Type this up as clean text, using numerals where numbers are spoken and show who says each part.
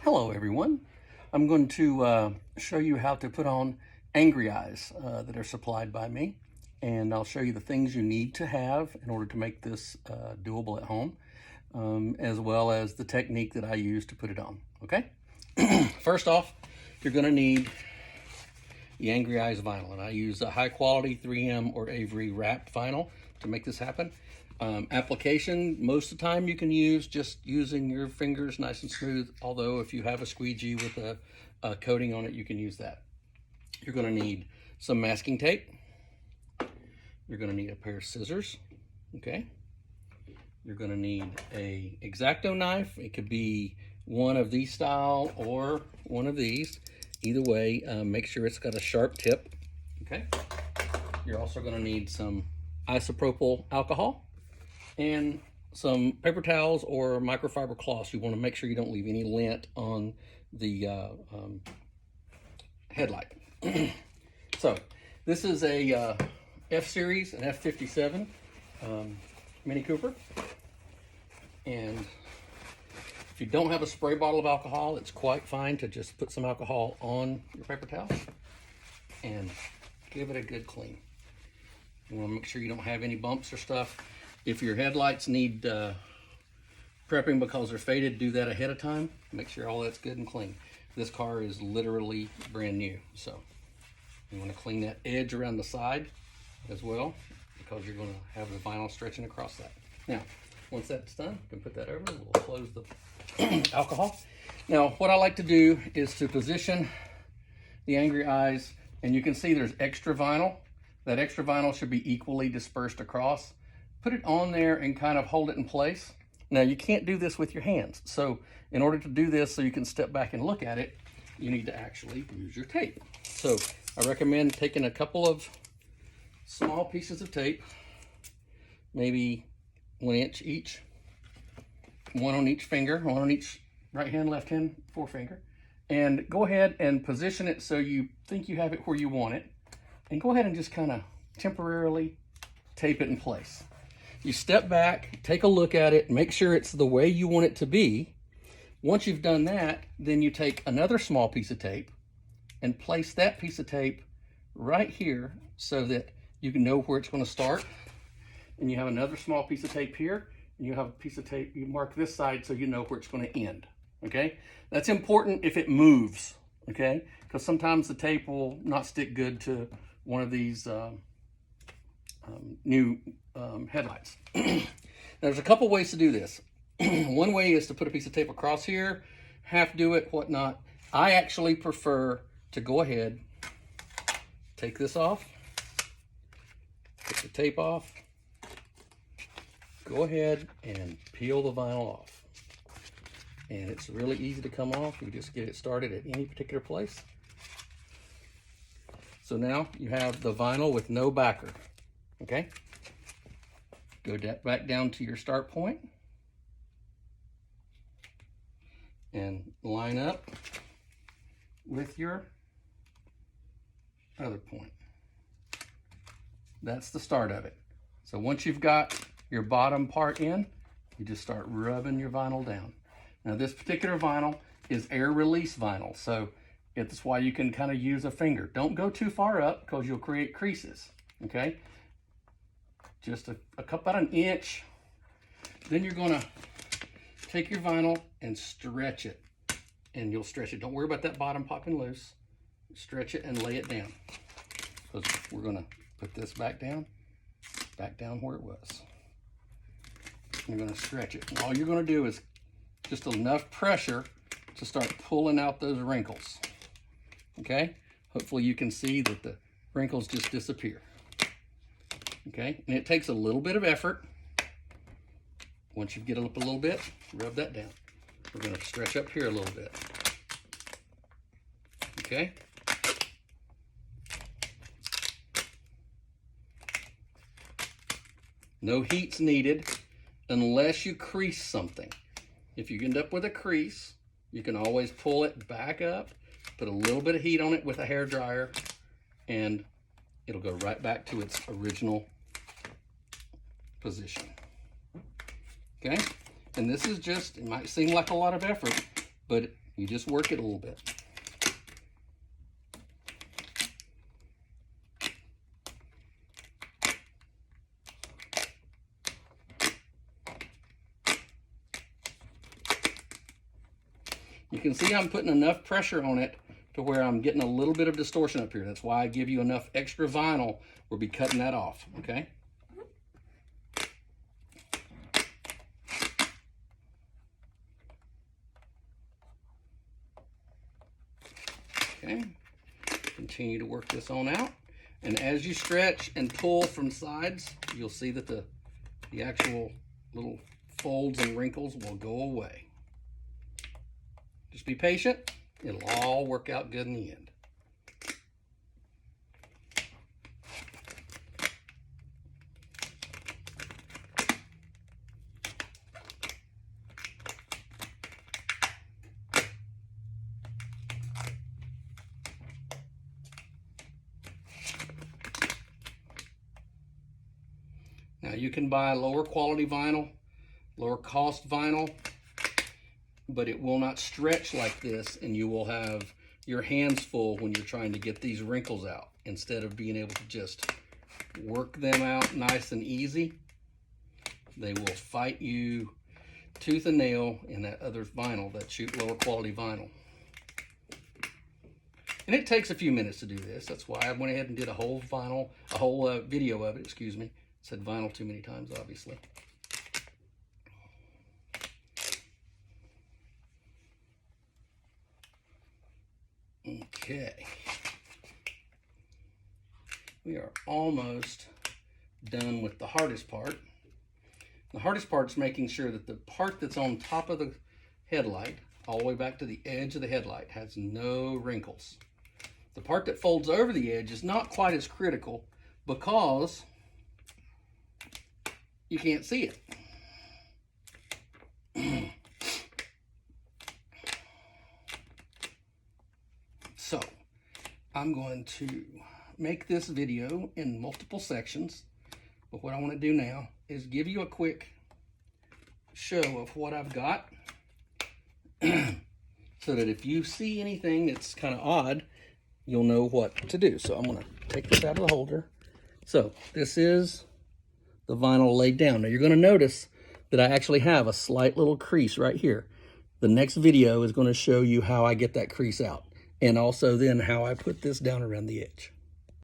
Speaker 1: Hello everyone. I'm going to show you how to put on angry eyes that are supplied by me, and I'll show you the things you need to have in order to make this doable at home, as well as the technique that I use to put it on. Okay? First off, you're going to need the Angry Eyes vinyl, and I use a high quality 3M or Avery wrapped vinyl to make this happen. Application, most of the time you can use just using your fingers nice and smooth, although if you have a squeegee with a coating on it, you can use that. You're going to need some masking tape. You're going to need a pair of scissors, okay? You're going to need a X-Acto knife. It could be one of these style or one of these. Either way, make sure it's got a sharp tip, okay? You're also going to need some isopropyl alcohol and some paper towels or microfiber cloths. You want to make sure you don't leave any lint on the headlight. So this is a F-Series, an F57 Mini Cooper. And if you don't have a spray bottle of alcohol, it's quite fine to just put some alcohol on your paper towel and give it a good clean. You want to make sure you don't have any bumps or stuff. If your headlights need prepping because they're faded, do that ahead of time. Make sure all that's good and clean. This car is literally brand new, so you want to clean that edge around the side as well, because you're going to have the vinyl stretching across that. Now, once that's done, you can put that over. We'll close the alcohol. Now, what I like to do is to position the Angry Eyes, and you can see there's extra vinyl. That extra vinyl should be equally dispersed across. Put it on there and kind of hold it in place. Now, you can't do this with your hands. So in order to do this so you can step back and look at it, you need to actually use your tape. So I recommend taking a couple of small pieces of tape, maybe 1 inch each, one on each finger, one on each right hand, left hand, forefinger, and go ahead and position it so you think you have it where you want it, and go ahead and just kind of temporarily tape it in place. You step back, take a look at it, make sure it's the way you want it to be. Once you've done that, then you take another small piece of tape and place that piece of tape right here so that you can know where it's going to start. And you have another small piece of tape here, and you have a piece of tape, you mark this side so you know where it's going to end, okay? That's important if it moves, okay? Because sometimes the tape will not stick good to one of these new headlights. There's a couple ways to do this. One way is to put a piece of tape across here, half do it, whatnot. I actually prefer to go ahead, take this off, take the tape off, go ahead and peel the vinyl off. And it's really easy to come off. You just get it started at any particular place. So now you have the vinyl with no backer, okay? Go back down to your start point and line up with your other point. That's the start of it. So once you've got your bottom part in, you just start rubbing your vinyl down. Now this particular vinyl is air release vinyl, so it's why you can kind of use a finger. Don't go too far up because you'll create creases, okay? Just about an inch. Then you're gonna take your vinyl and stretch it, and you'll stretch it. Don't worry about that bottom popping loose. Stretch it and lay it down, because we're gonna put this back down where it was. You're gonna stretch it. And all you're gonna do is just enough pressure to start pulling out those wrinkles, okay? Hopefully you can see that the wrinkles just disappear, okay? And it takes a little bit of effort. Once you get it up a little bit, rub that down. We're gonna stretch up here a little bit, okay? No heat's needed unless you crease something. If you end up with a crease, you can always pull it back up, put a little bit of heat on it with a hair dryer, and it'll go right back to its original position. Okay? And this is just, it might seem like a lot of effort, but You just work it a little bit. You can see I'm putting enough pressure on it to where I'm getting a little bit of distortion up here. That's why I give you enough extra vinyl. We'll be cutting that off, okay? Okay, continue to work this on out. And as you stretch and pull from sides, you'll see that the actual little folds and wrinkles will go away. Just be patient. It'll all work out good in the end. Now you can buy lower quality vinyl, lower cost vinyl, but it will not stretch like this, and you will have your hands full when you're trying to get these wrinkles out instead of being able to just work them out nice and easy. They will fight you tooth and nail in that other vinyl, that lower quality vinyl. And it takes a few minutes to do this. That's why I went ahead and did a whole video of it, excuse me. Said vinyl too many times, obviously. Okay. We are almost done with the hardest part. The hardest part is making sure that the part that's on top of the headlight, all the way back to the edge of the headlight, has no wrinkles. The part that folds over the edge is not quite as critical because you can't see it. So I'm going to make this video in multiple sections, but what I want to do now is give you a quick show of what I've got so that if you see anything that's kind of odd, you'll know what to do. So I'm going to take this out of the holder. So this is the vinyl laid down. Now you're going to notice that I actually have a slight little crease right here. The next video is going to show you how I get that crease out, and also then how I put this down around the edge.